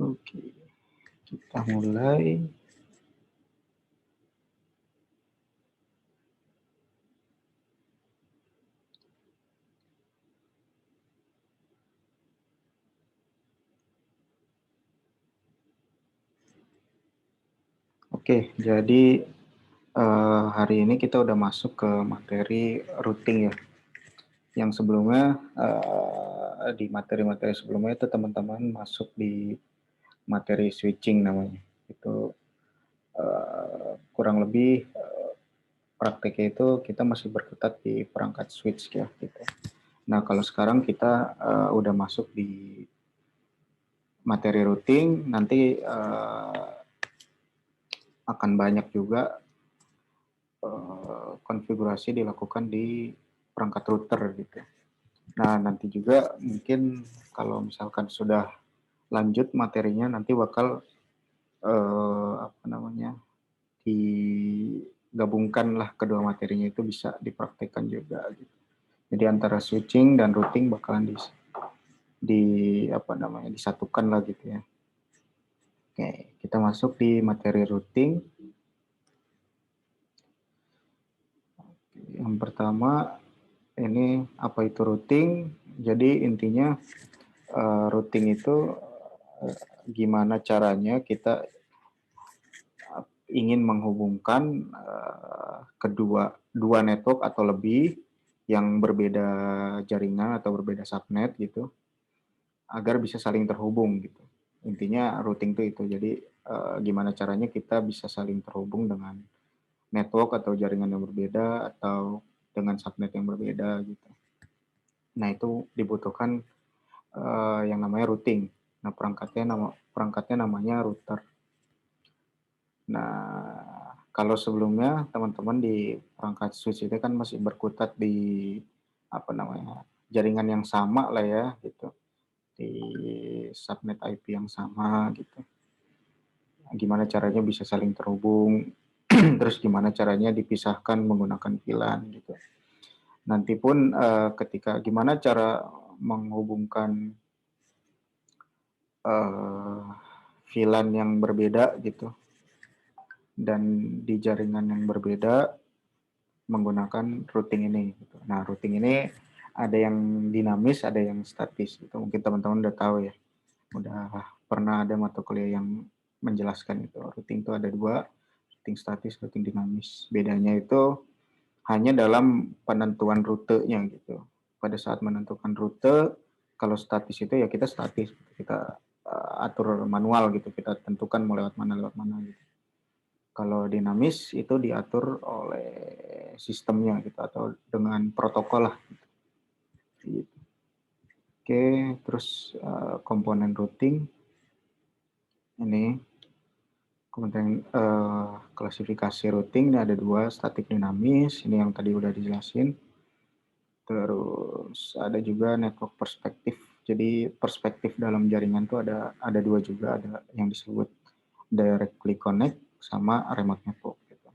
Oke, kita mulai. Oke, jadi hari ini kita udah masuk ke materi routing ya. Yang sebelumnya di materi-materi sebelumnya itu teman-teman masuk di materi switching namanya. Itu kurang lebih prakteknya itu kita masih berkutat di perangkat switch ya gitu. Nah, kalau sekarang kita udah masuk di materi routing, nanti akan banyak juga konfigurasi dilakukan di perangkat router gitu. Nah, nanti juga mungkin kalau misalkan sudah lanjut materinya nanti bakal digabungkanlah kedua materinya itu bisa dipraktekkan juga gitu. Jadi antara switching dan routing bakalan disatukan lah gitu ya. Oke, kita masuk di materi routing. Yang pertama ini apa itu routing? Jadi intinya routing itu gimana caranya kita ingin menghubungkan dua network atau lebih yang berbeda jaringan atau berbeda subnet gitu agar bisa saling terhubung gitu. Intinya routing itu jadi gimana caranya kita bisa saling terhubung dengan network atau jaringan yang berbeda atau dengan subnet yang berbeda gitu. Nah, itu dibutuhkan yang namanya routing. Nah, perangkatnya namanya router. Nah, kalau sebelumnya teman-teman di perangkat switch itu kan masih berkutat di jaringan yang sama lah ya gitu, di subnet IP yang sama gitu. Gimana caranya bisa saling terhubung, terus gimana caranya dipisahkan menggunakan VLAN gitu. Nanti pun ketika gimana cara menghubungkan VLAN yang berbeda gitu dan di jaringan yang berbeda menggunakan routing ini gitu. Nah, routing ini ada yang dinamis, ada yang statis gitu. Mungkin teman-teman udah tahu ya. Udah pernah ada mata kuliah yang menjelaskan itu. Routing itu ada dua, routing statis, routing dinamis. Bedanya itu hanya dalam penentuan rutenya gitu. Pada saat menentukan rute, kalau statis itu ya kita statis, kita atur manual gitu, kita tentukan mau lewat mana gitu. Kalau dinamis itu diatur oleh sistemnya gitu atau dengan protokol lah. Gitu. Oke, terus komponen routing ini kemudian klasifikasi routing ini ada dua, statik dinamis, ini yang tadi udah dijelasin. Terus ada juga network perspektif. Jadi perspektif dalam jaringan itu ada dua juga, ada yang disebut directly connect sama remote network gitu.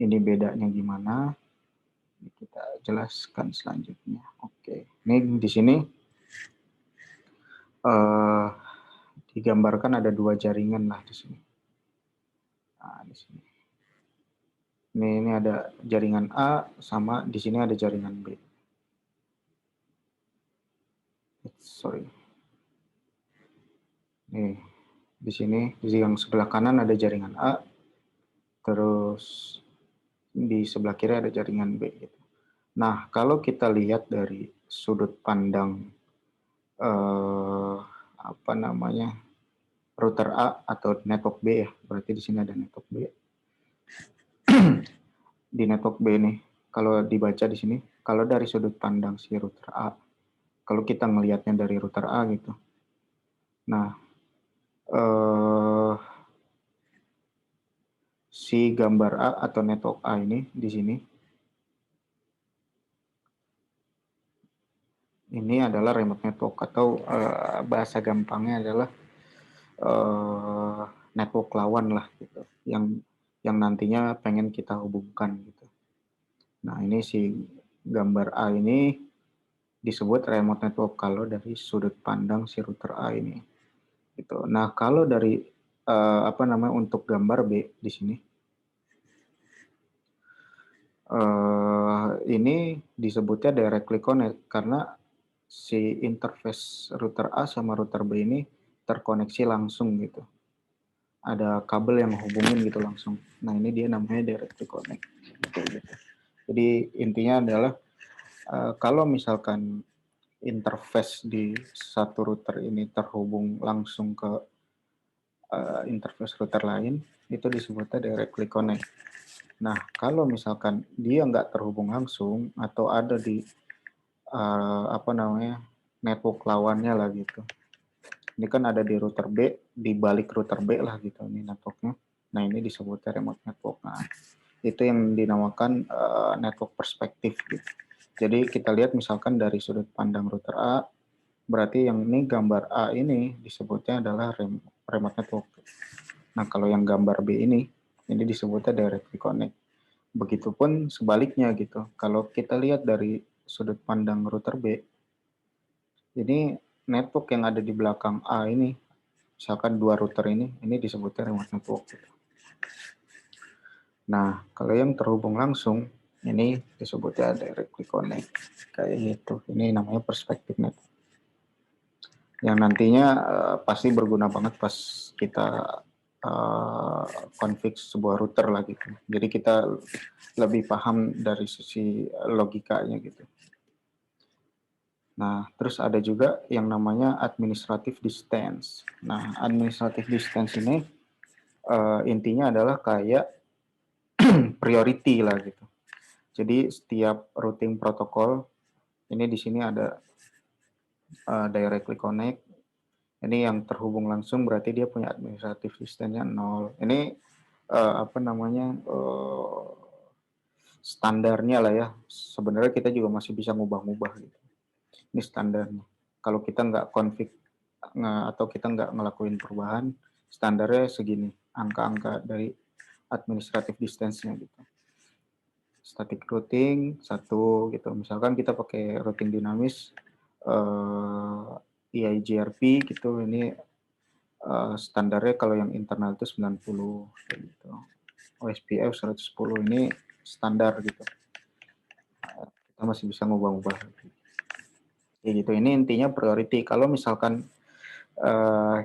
Ini bedanya gimana? Kita jelaskan selanjutnya. Oke, ini di sini digambarkan ada dua jaringan lah di sini. Nah, di sini. Ini ada jaringan A sama di sini ada jaringan B. Sorry. Nih, di sini di yang sebelah kanan ada jaringan A, terus di sebelah kiri ada jaringan B. Gitu. Nah, kalau kita lihat dari sudut pandang router A atau network B ya, berarti di sini ada network B. Di network B nih, kalau dibaca di sini, kalau dari sudut pandang si router A, kalau kita ngelihatnya dari router A gitu, nah si gambar A atau network A ini di sini, ini adalah remote network atau bahasa gampangnya adalah network lawan lah gitu, yang nantinya pengen kita hubungkan gitu. Nah, ini si gambar A ini disebut remote network kalau dari sudut pandang si router A ini. Gitu. Nah, kalau dari untuk gambar B di sini, ini disebutnya directly connect karena si interface router A sama router B ini terkoneksi langsung gitu. Ada kabel yang hubungin gitu langsung. Nah, ini dia namanya directly connect. Gitu. Jadi intinya adalah kalau misalkan interface di satu router ini terhubung langsung ke interface router lain, itu disebutnya directly connect. Nah, kalau misalkan dia nggak terhubung langsung atau ada di network lawannya lah gitu. Ini kan ada di router B, di balik router B lah gitu ini networknya. Nah, ini disebutnya remote network. Nah, itu yang dinamakan network perspektif gitu. Jadi kita lihat misalkan dari sudut pandang router A, berarti yang ini gambar A ini disebutnya adalah remote network. Nah, kalau yang gambar B ini disebutnya directly connect. Begitupun sebaliknya gitu. Kalau kita lihat dari sudut pandang router B, ini network yang ada di belakang A ini, misalkan dua router ini disebutnya remote network. Gitu. Nah, kalau yang terhubung langsung, ini disebutnya directly connect. Kayak gitu. Ini namanya perspektif network. Yang nantinya pasti berguna banget pas kita config sebuah router lah gitu. Jadi kita lebih paham dari sisi logikanya gitu. Nah, terus ada juga yang namanya administrative distance. Nah, administrative distance ini intinya adalah kayak priority lah gitu. Jadi setiap routing protokol ini di sini ada directly connect. Ini yang terhubung langsung berarti dia punya administrative distance-nya 0. Ini standarnya lah ya. Sebenarnya kita juga masih bisa ngubah-ngubah gitu. Ini standarnya. Kalau kita nggak config atau kita nggak ngelakuin perubahan, standarnya segini, angka-angka dari administrative distance-nya gitu. Static routing 1 gitu. Misalkan kita pakai routing dinamis EIGRP gitu, ini standarnya kalau yang internal itu 90 gitu. OSPF 110 ini standar gitu. Kita masih bisa ngubah-ngubah. Ya gitu. Ini intinya priority. Kalau misalkan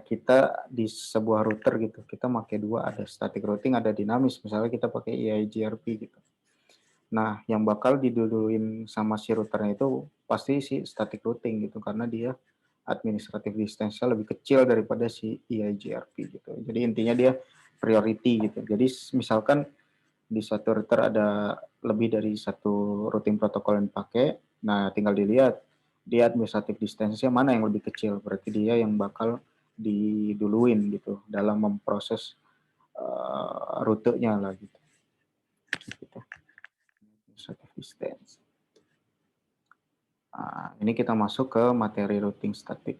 kita di sebuah router gitu, kita pakai dua, ada static routing, ada dinamis. Misalnya kita pakai EIGRP gitu. Nah, yang bakal diduluin sama si routernya itu pasti si static routing gitu, karena dia administrative distance-nya lebih kecil daripada si EIGRP gitu. Jadi intinya dia priority gitu. Jadi misalkan di satu router ada lebih dari satu routing protokol yang dipakai, nah tinggal dilihat dia administrative distance-nya mana yang lebih kecil, berarti dia yang bakal diduluin gitu dalam memproses rutenya lah gitu. Administrative distance. Nah, ini kita masuk ke materi routing static.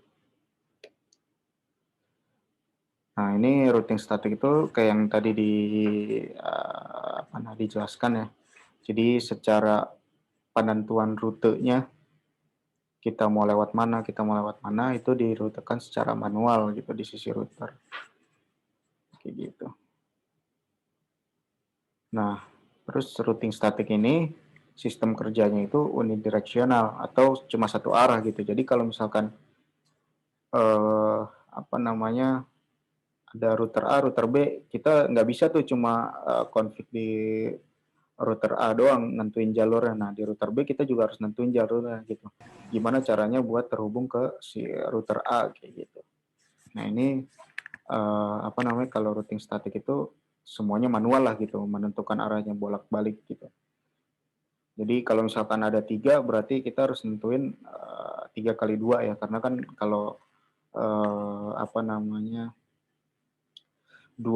Nah, ini routing static itu kayak yang tadi dijelaskan ya. Jadi secara penentuan rutenya, kita mau lewat mana itu dirutekan secara manual gitu di sisi router. Kayak gitu. Nah, terus routing static ini sistem kerjanya itu unidireksional atau cuma satu arah gitu. Jadi kalau misalkan ada router A, router B, kita nggak bisa tuh cuma config di router A doang nentuin jalurnya. Nah, di router B kita juga harus nentuin jalurnya gitu. Gimana caranya buat terhubung ke si router A kayak gitu. Nah, ini kalau routing static itu semuanya manual lah gitu, menentukan arahnya bolak-balik gitu. Jadi kalau misalkan ada 3, berarti kita harus nentuin 3 kali 2 ya, karena kan kalau 2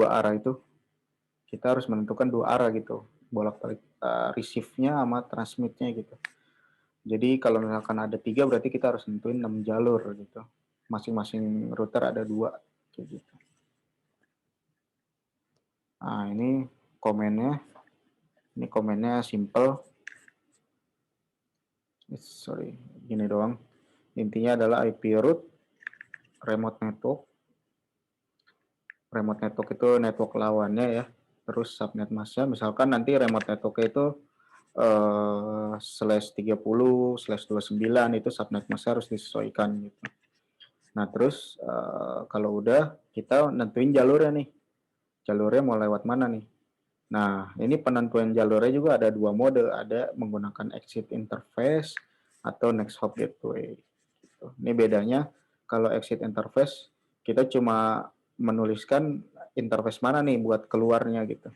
arah itu kita harus menentukan 2 arah gitu, bolak-balik receive-nya sama transmit-nya gitu. Jadi kalau misalkan ada 3, berarti kita harus nentuin 6 jalur gitu. Masing-masing router ada 2 kayak gitu. Nah, ini komennya. Ini komennya simple. Gini doang. Intinya adalah IP root, remote network, remote network itu network lawannya ya. Terus subnet masknya, misalkan nanti remote network itu /30/29 itu subnet masknya harus disesuaikan gitu. Nah terus kalau udah kita nentuin jalurnya nih, jalurnya mau lewat mana nih. Nah ini penentuan jalurnya juga ada dua mode, ada menggunakan exit interface atau next hop gateway. Gitu. Ini bedanya kalau exit interface kita cuma menuliskan interface mana nih buat keluarnya gitu.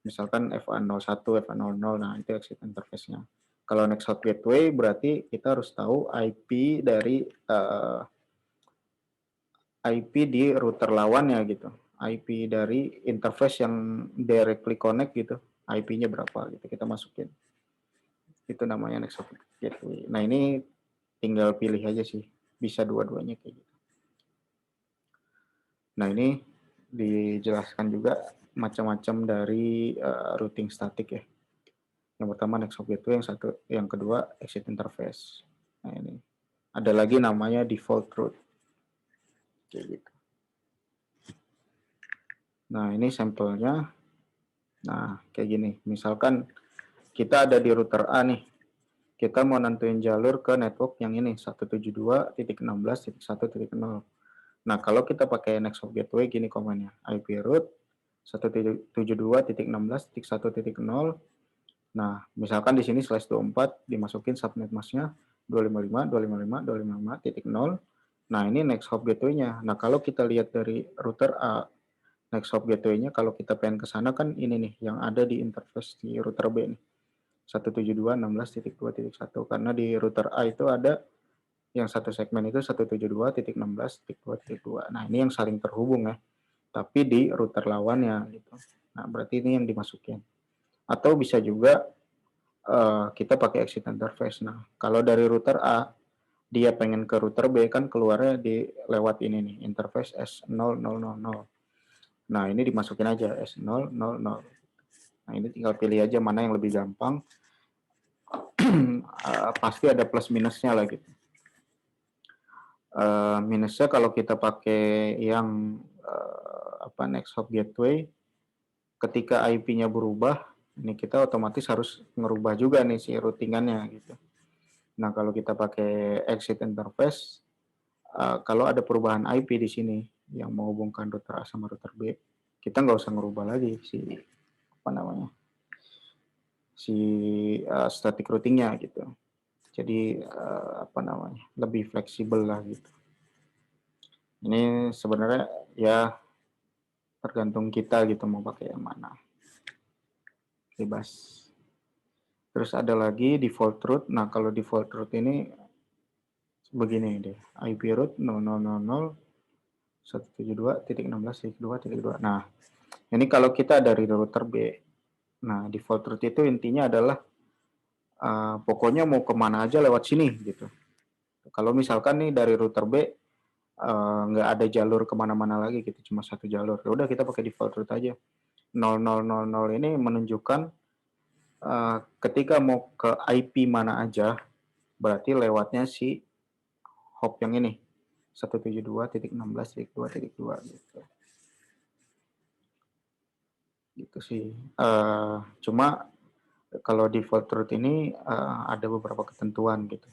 Misalkan FA01, FA00, nah itu exit interface-nya. Kalau next hop gateway berarti kita harus tahu IP dari IP di router lawannya gitu. IP dari interface yang directly connect gitu. IP-nya berapa gitu kita masukin. Itu namanya next hop gateway. Nah ini tinggal pilih aja sih. Bisa dua-duanya kayak gitu. Nah ini dijelaskan juga macam-macam dari routing statik ya. Yang pertama next hop gateway, yang kedua exit interface. Nah ini ada lagi namanya default route. Kayak gitu. Nah ini sampelnya. Nah kayak gini. Misalkan kita ada di router A nih. Kita mau nentuin jalur ke network yang ini 172.16.1.0. Nah kalau kita pakai next hop gateway gini komennya. IP route 172.16.1.0. Nah, misalkan di sini /24 dimasukin subnet masknya 255.255.255.0. Nah, ini next hop gateway-nya. Nah, kalau kita lihat dari router A, next hop gateway-nya kalau kita pengen ke sana kan ini nih yang ada di interface di router B nih. 172.16.2.1 karena di router A itu ada yang satu segmen itu 172.16.2.2. Nah, ini yang saling terhubung ya. Tapi di router lawannya gitu. Nah, berarti ini yang dimasukin. Atau bisa juga kita pakai exit interface. Nah, kalau dari router A, dia pengen ke router B kan keluarnya di lewat ini nih, interface S0000. Nah, ini dimasukin aja S000. Nah, ini tinggal pilih aja mana yang lebih gampang. Pasti ada plus minusnya lah gitu. Minusnya kalau kita pakai yang next hop gateway, ketika IP-nya berubah, ini kita otomatis harus ngerubah juga nih si routingannya gitu. Nah, kalau kita pakai exit interface, kalau ada perubahan IP di sini yang menghubungkan router A sama router B, kita nggak usah ngerubah lagi si static routingnya gitu. Jadi lebih fleksibel lah gitu. Ini sebenarnya ya tergantung kita gitu mau pakai yang mana. Bebas. Terus ada lagi default route. Nah, kalau default route ini begini deh. IP route 000.172.16.2.2. Nah, ini kalau kita dari router B. Nah, default route itu intinya adalah pokoknya mau kemana aja lewat sini gitu. Kalau misalkan nih dari router B nggak ada jalur kemana-mana lagi gitu, cuma satu jalur. Ya udah kita pakai default route aja. 0000 ini menunjukkan ketika mau ke IP mana aja, berarti lewatnya si hop yang ini 172.16.2.2 gitu. Gitu sih. Cuma kalau default route ini ada beberapa ketentuan gitu.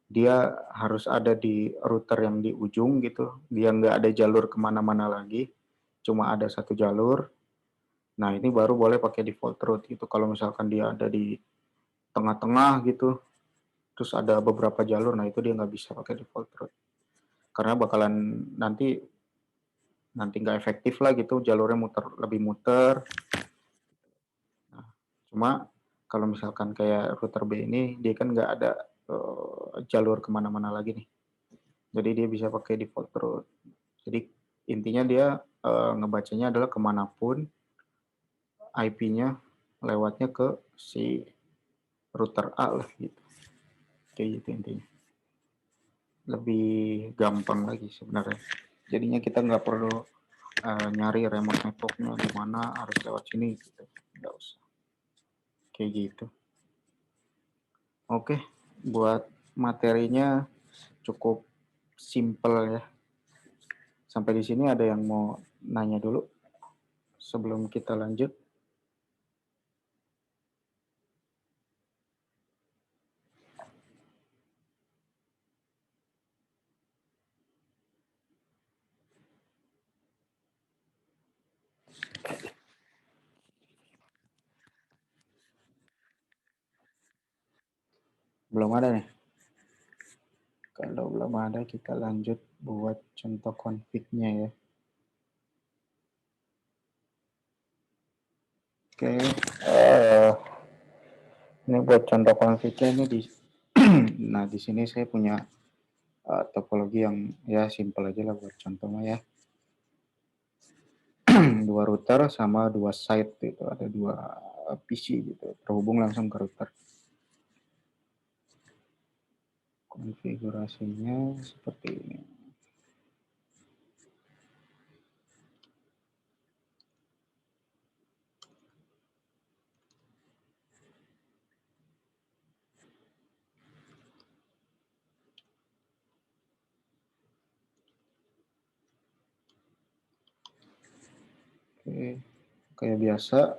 Dia harus ada di router yang di ujung gitu. Dia nggak ada jalur kemana-mana lagi. Cuma ada satu jalur. Nah ini baru boleh pakai default route gitu. Kalau misalkan dia ada di tengah-tengah gitu, terus ada beberapa jalur, nah itu dia nggak bisa pakai default route. Karena bakalan nanti nggak efektif lah gitu, jalurnya lebih muter. Nah, cuma kalau misalkan kayak router B ini, dia kan nggak ada jalur kemana-mana lagi nih. Jadi dia bisa pakai default route. Jadi intinya dia ngebacanya adalah kemanapun IP-nya lewatnya ke si router A lah gitu. Kayak gitu intinya. Lebih gampang lagi sebenarnya. Jadinya kita nggak perlu nyari remote networknya di mana harus lewat sini gitu. Nggak usah. Kayak gitu. Oke, buat materinya cukup simple ya. Sampai di sini ada yang mau nanya dulu sebelum kita lanjut? Belum ada nih. Kalau belum ada, kita lanjut buat contoh config-nya ya. Oke, ini buat contoh config-nya ini di nah di sini saya punya topologi yang ya simple aja lah buat contohnya ya. Dua router sama dua site gitu, ada dua PC gitu, terhubung langsung ke router. Konfigurasinya seperti ini. Oke, kayak biasa,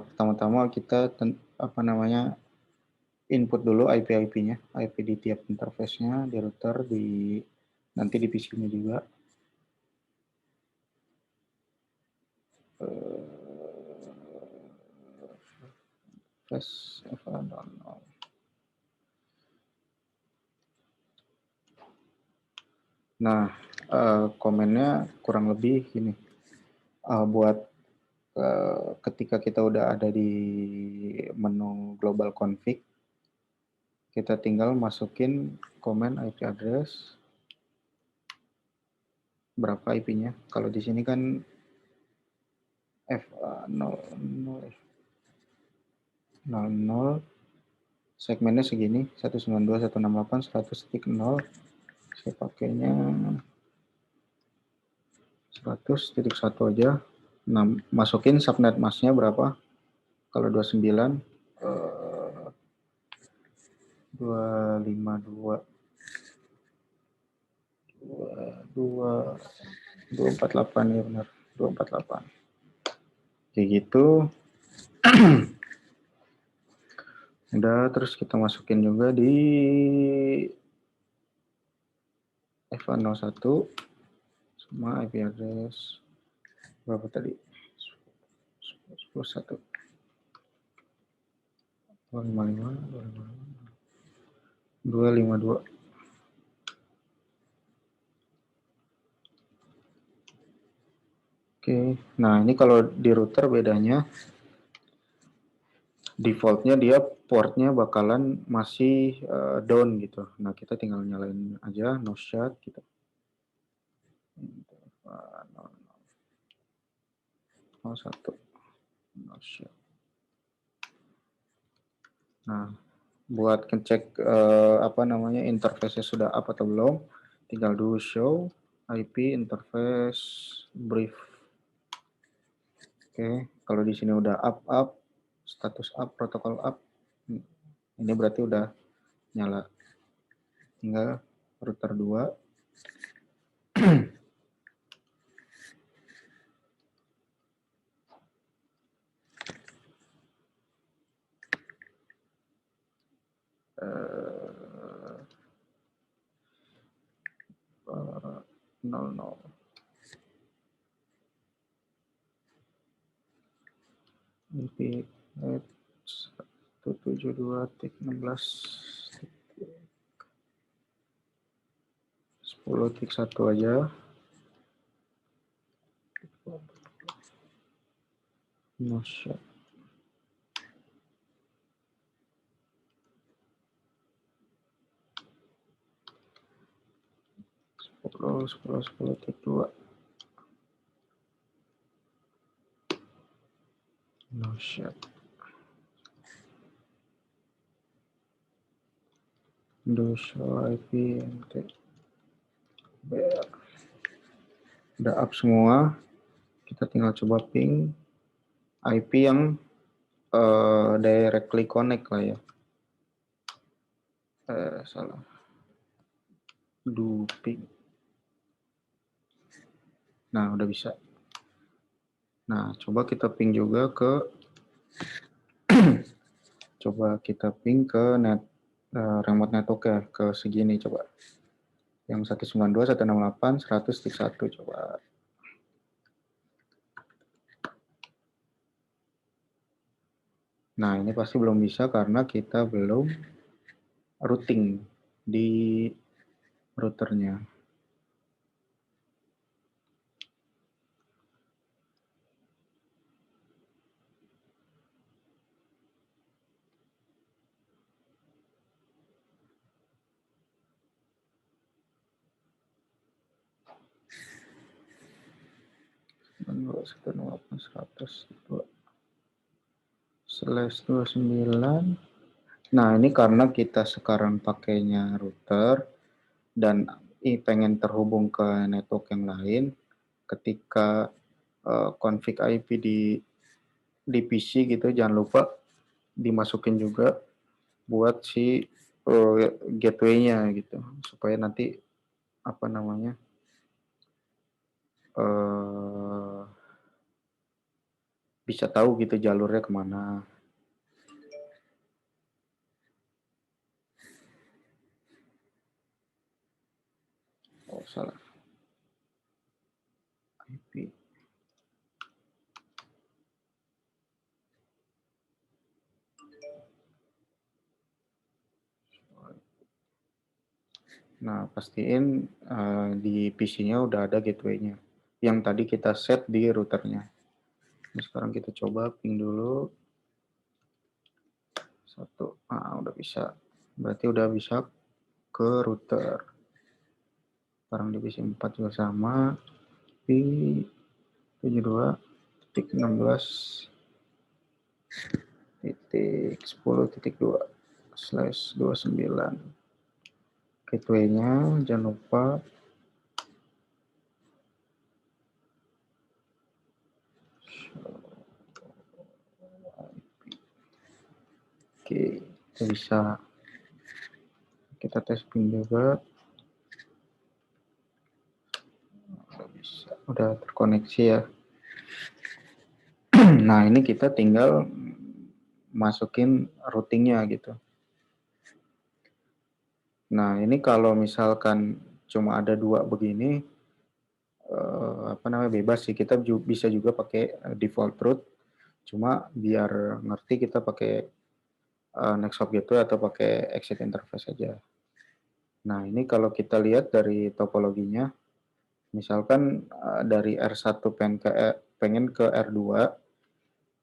pertama-tama kita input dulu IP-nya, IP di tiap interface-nya di router, nanti di PC-nya juga. Nah, komennya kurang lebih gini. Buat ketika kita udah ada di menu global config, kita tinggal masukin komen IP address berapa IP-nya. Kalau di sini kan F00 segmennya segini 192.168.100.0. Saya pakainya 100.1 aja. Nah, masukin subnet masknya berapa? Kalau 29 252 248 ya benar, 248. Kayak gitu. Udah, terus kita masukin juga di F01 sama IP address berapa tadi? 11 252. Oke, nah ini kalau di router bedanya defaultnya dia portnya bakalan masih down gitu. Nah kita tinggal nyalain aja no shut gitu. No satu no shut. Nah buat ngecek interface sudah up atau belum, tinggal dulu show IP interface brief. Oke, kalau di sini udah up, status up, protokol up, ini berarti udah nyala. Tinggal router 2. Nol. IP 172.16.10.1 aja. No shot. Sepuluh tik 2. No shot. Do show IP nt. Udah up semua. Kita tinggal coba ping IP yang directly connect lah ya. Salah. Do ping. Nah, udah bisa. Nah, coba kita ping juga ke remote network ya, ke segini coba. Yang 192.168.100.1 coba. Nah, ini pasti belum bisa karena kita belum routing di routernya. /29. Nah, ini karena kita sekarang pakainya router dan pengen terhubung ke network yang lain, ketika config IP di PC gitu, jangan lupa dimasukin juga buat si gateway-nya gitu, supaya nanti apa namanya bisa tahu gitu jalurnya kemana. Oh, salah. IP. Nah, pastiin di PC-nya udah ada gateway-nya yang tadi kita set di routernya. Nah, sekarang kita coba ping dulu. Udah bisa. Berarti udah bisa ke router. Sekarang di PC 4 juga sama. Ping 72.16.10.2/29. Gateway-nya jangan lupa oke, itu bisa. Kita tes ping juga. Udah terkoneksi ya. Nah, ini kita tinggal masukin routingnya gitu. Nah, ini kalau misalkan cuma ada 2 begini, bebas sih. Kita bisa juga pakai default route. Cuma biar ngerti kita pakai next hop gateway atau pakai exit interface aja. Nah, ini kalau kita lihat dari topologinya, misalkan dari R1 pengen ke R2,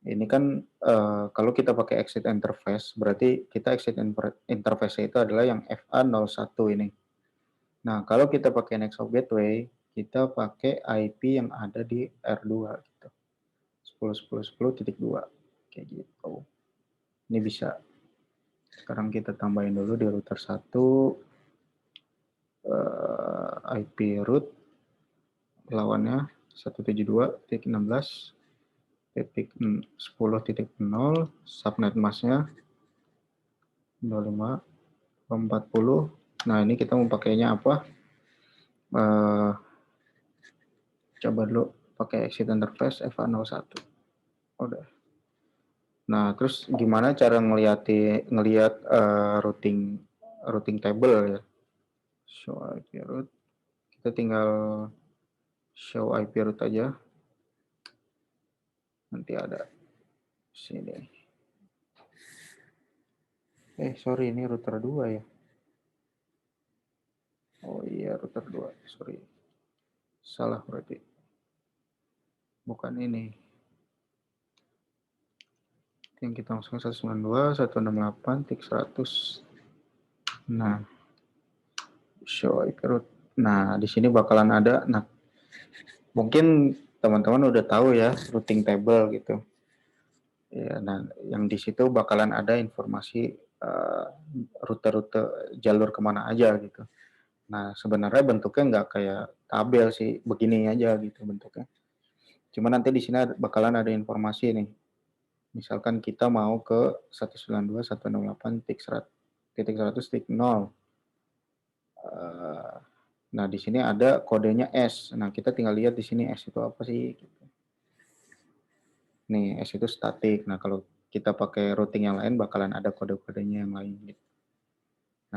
ini kan kalau kita pakai exit interface, berarti kita exit interface itu adalah yang FA01 ini. Nah, kalau kita pakai next hop gateway, kita pakai IP yang ada di R2 gitu. 10.10.10.2 kayak gitu. Ini bisa. Sekarang kita tambahin dulu di router 1 IP root lawannya 172.16.10.0, subnet masknya 25.40. Nah, ini kita mau pakainya apa? Coba dulu pakai exit interface FA01. Udah. Nah, terus gimana cara ngelihat routing table ya? Show IP root. Kita tinggal show IP root aja. Nanti ada sini. Sorry, ini router 2 ya. Oh iya, router 2. Sorry. Salah berarti. Bukan ini. Yang kita masukkan 192.168.100. Nah, show IP root. Nah, di sini bakalan ada. Nah, mungkin teman-teman udah tahu ya routing table gitu. Ya, nah, yang di situ bakalan ada informasi rute-rute jalur kemana aja gitu. Nah, sebenarnya bentuknya nggak kayak tabel sih, begini aja gitu bentuknya. Cuma nanti di sini bakalan ada informasi nih. Misalkan kita mau ke 192.168.100.0. Nah, di sini ada kodenya S. Nah, kita tinggal lihat di sini S itu apa sih? Nih, S itu statik. Nah, kalau kita pakai routing yang lain bakalan ada kode-kodenya yang lain. Gitu.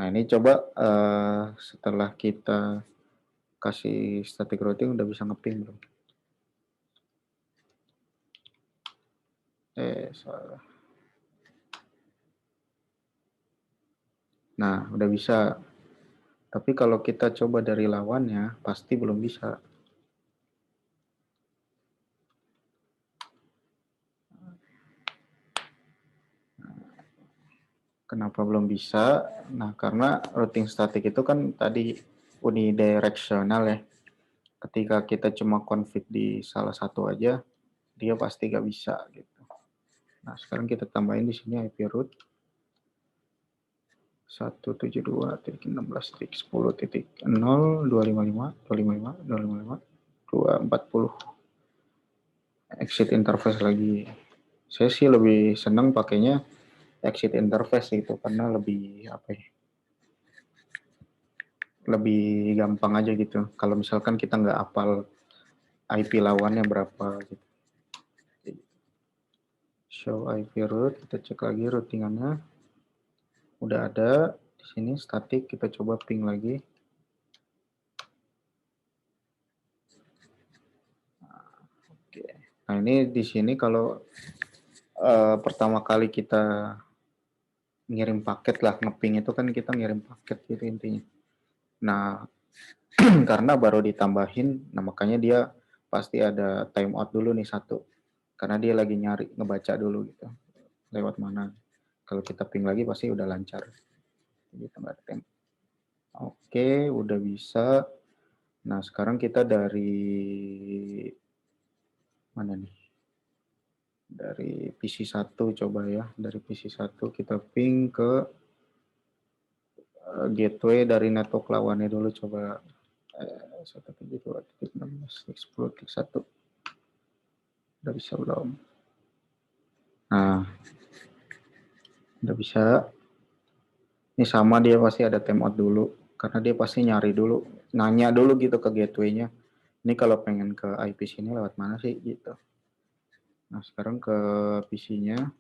Nah, ini coba setelah kita kasih static routing udah bisa ngeping belum? Salah. Nah, udah bisa. Tapi kalau kita coba dari lawannya, pasti belum bisa. Kenapa belum bisa? Nah, karena routing static itu kan tadi unidirectional ya. Ketika kita cuma config di salah satu aja, dia pasti nggak bisa gitu. Nah, sekarang kita tambahin di sini IP root 172.16.10.0.255.255.255.240 exit interface lagi. Saya sih lebih senang pakainya exit interface itu karena lebih apa ya? Lebih gampang aja gitu. Kalau misalkan kita nggak hafal IP lawannya berapa gitu. Show IP root, kita cek lagi routingannya. Udah ada di sini static, kita coba ping lagi. Oke. Nah, ini di sini kalau pertama kali kita ngirim paket lah, ngeping itu kan kita ngirim paket gitu intinya. Nah, karena baru ditambahin, nah makanya dia pasti ada timeout dulu nih satu. Karena dia lagi nyari, ngebaca dulu gitu. Lewat mana. Kalau kita ping lagi pasti udah lancar. Gitu, Oke, udah bisa. Nah, sekarang kita dari mana nih? Dari PC1 coba ya. Dari PC1 kita ping ke gateway dari network lawannya dulu coba 172.16.10.1. Udah bisa belum? Nah, udah bisa. Ini sama dia pasti ada timeout dulu. Karena dia pasti nyari dulu. Nanya dulu gitu ke gateway-nya. Ini kalau pengen ke IP sini lewat mana sih gitu. Nah, sekarang ke PC-nya.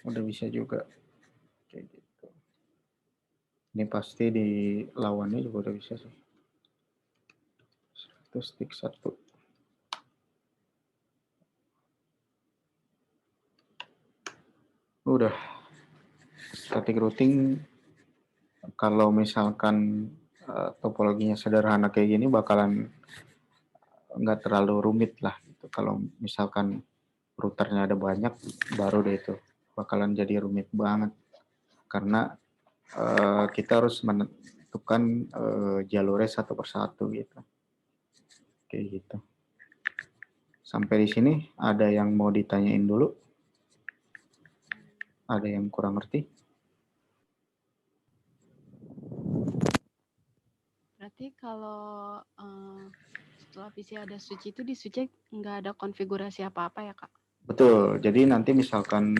Udah bisa juga. Kayak gitu. Ini pasti di lawannya juga udah bisa sih. Itu stick 1. Udah. Static routing kalau misalkan topologinya sederhana kayak gini bakalan nggak terlalu rumit lah gitu. Kalau misalkan routernya ada banyak baru deh itu bakalan jadi rumit banget karena kita harus menentukan jalurnya satu persatu gitu. Kayak gitu. Sampai di sini ada yang mau ditanyain dulu? Ada yang kurang ngerti? Berarti kalau setelah PC ada switch itu di switch nggak ada konfigurasi apa-apa ya Kak? Betul. Jadi nanti misalkan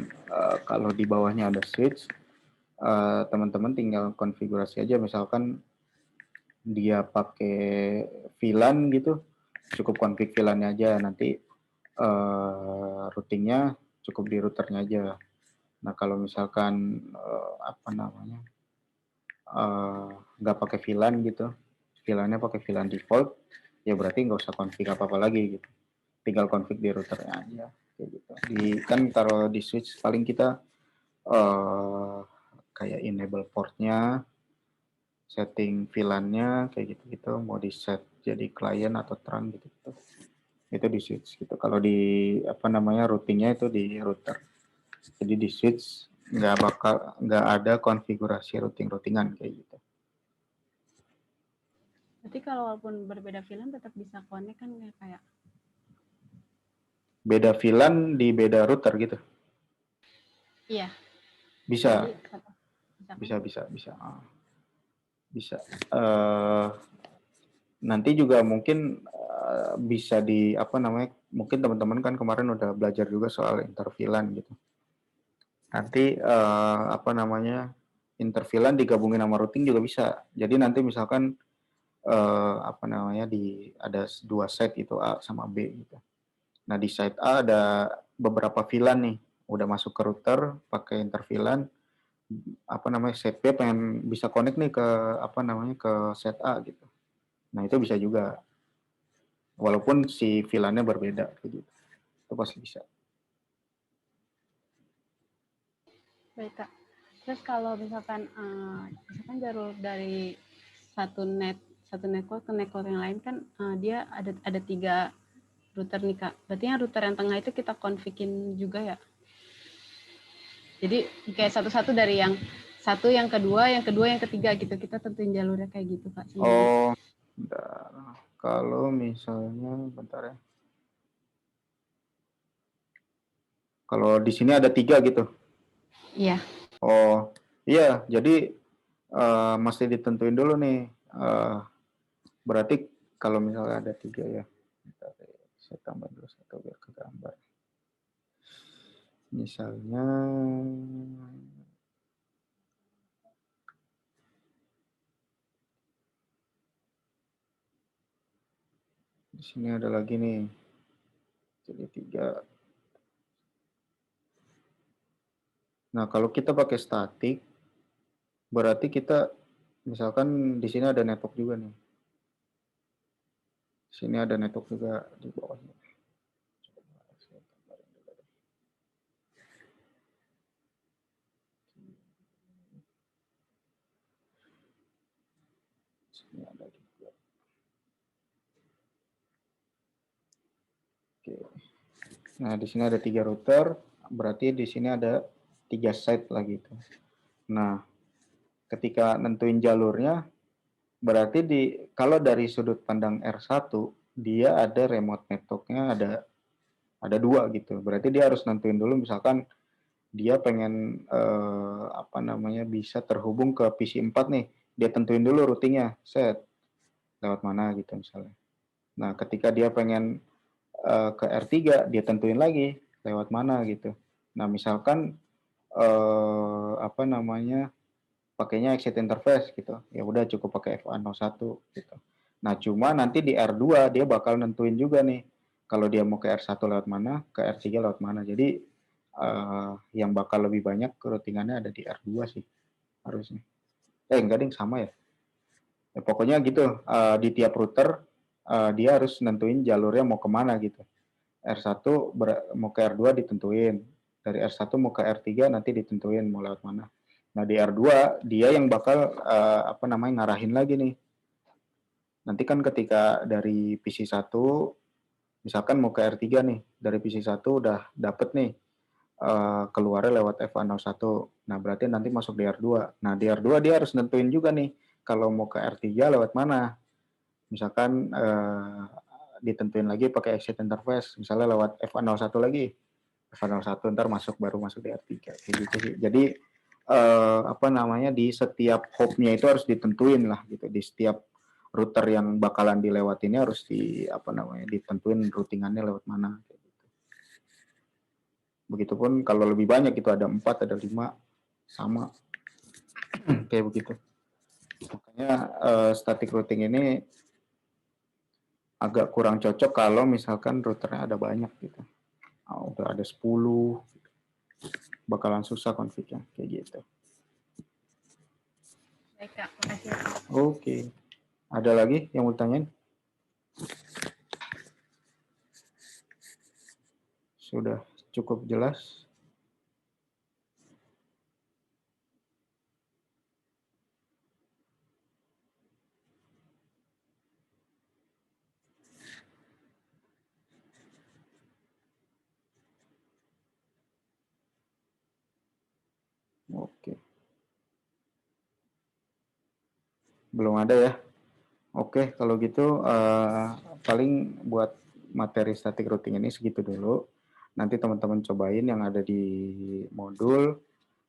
kalau di bawahnya ada switch, teman-teman tinggal konfigurasi aja. Misalkan dia pakai VLAN gitu, cukup config VLAN-nya aja. Nanti routingnya cukup di routernya aja. Nah kalau misalkan apa namanya nggak pakai VLAN gitu, VLAN-nya pakai VLAN default, ya berarti nggak usah config apa-apa lagi gitu. Tinggal config di routernya aja. Kayak gitu. Kan taruh di switch paling kita kayak enable portnya, setting VLAN-nya kayak gitu-gitu, mau di set jadi client atau trunk gitu-gitu. Itu di switch gitu. Kalau di apa namanya routingnya itu di router. Jadi di switch nggak ada konfigurasi routingan kayak gitu. Berarti kalau walaupun berbeda VLAN tetap bisa connect kan ya kayak? Beda VLAN di beda router gitu. Iya. Bisa. Jadi bisa kan? Bisa. Bisa. Nanti juga mungkin bisa di apa namanya? Mungkin teman-teman kan kemarin udah belajar juga soal interVLAN gitu. Nanti apa namanya? interVLAN digabungin sama routing juga bisa. Jadi nanti misalkan apa namanya ada 2 site itu A sama B gitu. Nah di site A ada beberapa VLAN nih, udah masuk ke router pakai interVLAN, apa namanya site B pengen bisa connect nih ke apa namanya ke site A gitu. Nah itu bisa juga, walaupun si VLAN-nya berbeda gitu. Itu pasti bisa. Baik, Kak. Terus kalau misalkan jalur dari satu network ke network yang lain kan dia ada 3 router nih, Kak. Berarti yang router yang tengah itu kita config-in juga ya? Jadi kayak satu-satu dari yang satu, yang kedua, yang ketiga gitu. Kita tentuin jalurnya kayak gitu, Kak. Sendiri. Oh, bentar. Kalau misalnya bentar ya. Kalau di sini ada 3 gitu. Iya. Oh, iya. Jadi mesti ditentuin dulu nih. Berarti kalau misalnya ada 3 ya. Bentar, saya tambah dulu 1 biar ke gambar. Misalnya di sini ada lagi nih. Jadi 3. Nah, kalau kita pakai statik, berarti kita misalkan di sini ada network juga nih. Di sini ada network juga di bawahnya. Sini ada juga. Oke. Nah, di sini ada 3 router, berarti di sini ada 3 site lagi tuh. Nah, ketika nentuin jalurnya, berarti kalau dari sudut pandang R1, dia ada remote network-nya ada 2 gitu. Berarti dia harus nentuin dulu misalkan dia pengen apa namanya bisa terhubung ke PC 4 nih. Dia tentuin dulu routingnya, set lewat mana gitu misalnya. Nah, ketika dia pengen ke R3, dia tentuin lagi lewat mana gitu. Nah, misalkan apa namanya pakainya exit interface gitu. Ya udah cukup pakai FA01 gitu. Nah, cuma nanti di R2 dia bakal nentuin juga nih kalau dia mau ke R1 lewat mana, ke R3 lewat mana. Jadi yang bakal lebih banyak routingannya ada di R2 sih harusnya. Enggak ding, sama ya. Ya, pokoknya gitu, di tiap router dia harus nentuin jalurnya mau kemana gitu. R1 mau ke R2 ditentuin. Dari R1 mau ke R3 nanti ditentuin mau lewat mana. Nah, di R2 dia yang bakal apa namanya ngarahin lagi nih. Nanti kan ketika dari PC1 misalkan mau ke R3 nih, dari PC1 udah dapet nih keluarnya lewat FA01. Nah, berarti nanti masuk di R2. Nah, di R2 dia harus nentuin juga nih kalau mau ke R3 lewat mana. Misalkan ditentuin lagi pakai exit interface, misalnya lewat FA01 lagi. FA01 ntar baru masuk di R3 kayak gitu sih. Jadi apa namanya di setiap hop-nya itu harus ditentuin lah gitu. Di setiap router yang bakalan dilewati ini harus apa namanya ditentuin routingannya lewat mana kayak gitu. Begitupun kalau lebih banyak itu ada 4, ada 5 sama kayak begitu. Makanya static routing ini agak kurang cocok kalau misalkan routernya ada banyak gitu. Udah ada 10 bakalan susah config-nya kayak gitu. Baik, Kak. Makasih. Oke. Ada lagi yang mau tanyain? Sudah cukup jelas? Oke. Belum ada ya? Oke, kalau gitu paling buat materi static routing ini segitu dulu. Nanti teman-teman cobain yang ada di modul.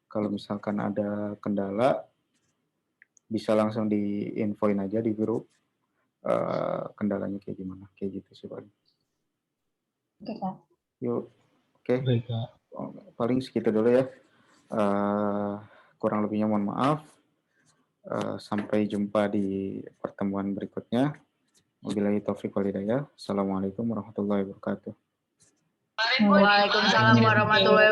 Kalau misalkan ada kendala, bisa langsung di-infoin aja di grup. Kendalanya kayak gimana. Kayak gitu sih paling. Oke, Kak. Yuk, oke. Baik, Kak. Paling segitu dulu ya. Kurang lebihnya mohon maaf. Sampai jumpa di pertemuan berikutnya. Wabillahi taufiq wal hidayah. Assalamualaikum warahmatullahi wabarakatuh. Waalaikumsalam warahmatullahi wabarakatuh.